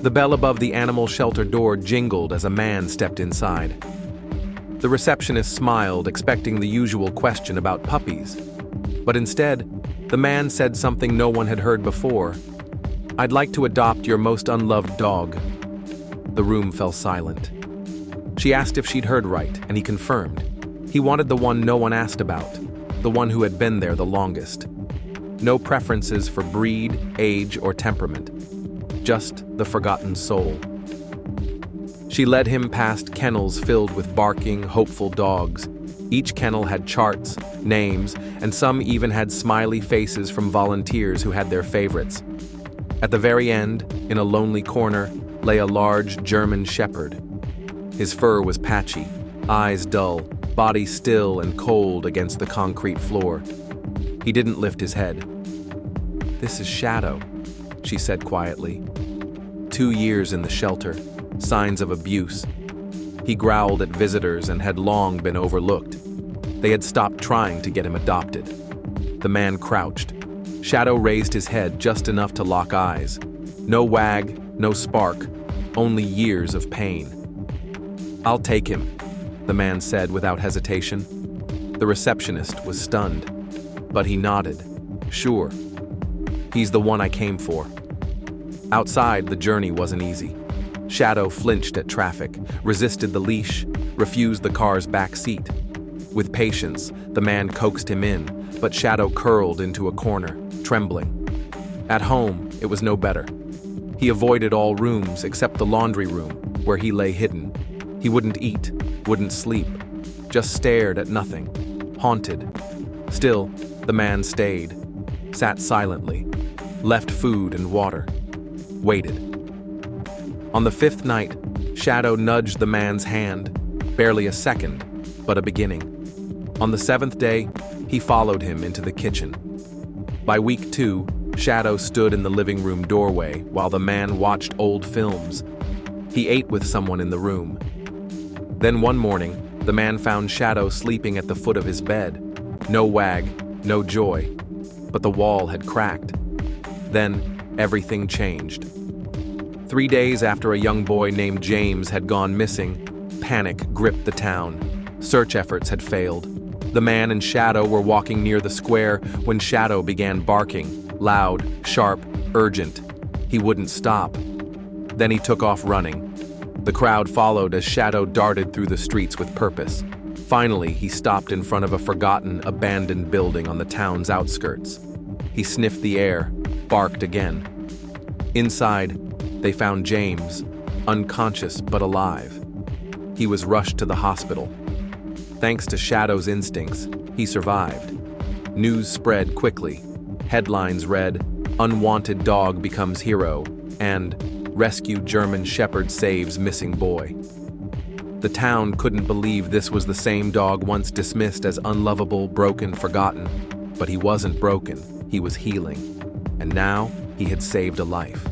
The bell above the animal shelter door jingled as a man stepped inside. The receptionist smiled, expecting the usual question about puppies. But instead, the man said something no one had heard before. "I'd like to adopt your most unloved dog." The room fell silent. She asked if she'd heard right, and he confirmed. He wanted the one no one asked about, the one who had been there the longest. No preferences for breed, age, or temperament. Just the forgotten soul. She led him past kennels filled with barking, hopeful dogs. Each kennel had charts, names, and some even had smiley faces from volunteers who had their favorites. At the very end, in a lonely corner, lay a large German shepherd. His fur was patchy, eyes dull, body still and cold against the concrete floor. He didn't lift his head. "This is Shadow," she said quietly. 2 years in the shelter, signs of abuse. He growled at visitors and had long been overlooked. They had stopped trying to get him adopted. The man crouched. Shadow raised his head just enough to lock eyes. No wag, no spark, only years of pain. "I'll take him," the man said without hesitation. The receptionist was stunned, but he nodded. "Sure. He's the one I came for." Outside, the journey wasn't easy. Shadow flinched at traffic, resisted the leash, refused the car's back seat. With patience, the man coaxed him in, but Shadow curled into a corner, trembling. At home, it was no better. He avoided all rooms except the laundry room, where he lay hidden. He wouldn't eat, wouldn't sleep, just stared at nothing, haunted. Still, the man stayed, sat silently, left food and water, waited. On the 5th night, Shadow nudged the man's hand, barely a second, but a beginning. On the 7th day, he followed him into the kitchen. By week 2, Shadow stood in the living room doorway while the man watched old films. He ate with someone in the room. Then one morning, the man found Shadow sleeping at the foot of his bed. No wag, no joy, but the wall had cracked. Then, everything changed. 3 days after a young boy named James had gone missing, panic gripped the town. Search efforts had failed. The man and Shadow were walking near the square when Shadow began barking, loud, sharp, urgent. He wouldn't stop. Then he took off running. The crowd followed as Shadow darted through the streets with purpose. Finally, he stopped in front of a forgotten, abandoned building on the town's outskirts. He sniffed the air, barked again. Inside, they found James, unconscious but alive. He was rushed to the hospital. Thanks to Shadow's instincts, he survived. News spread quickly. Headlines read, "Unwanted dog becomes hero," and "Rescued German shepherd saves missing boy." The town couldn't believe this was the same dog once dismissed as unlovable, broken, forgotten. But he wasn't broken, he was healing. And now, he had saved a life.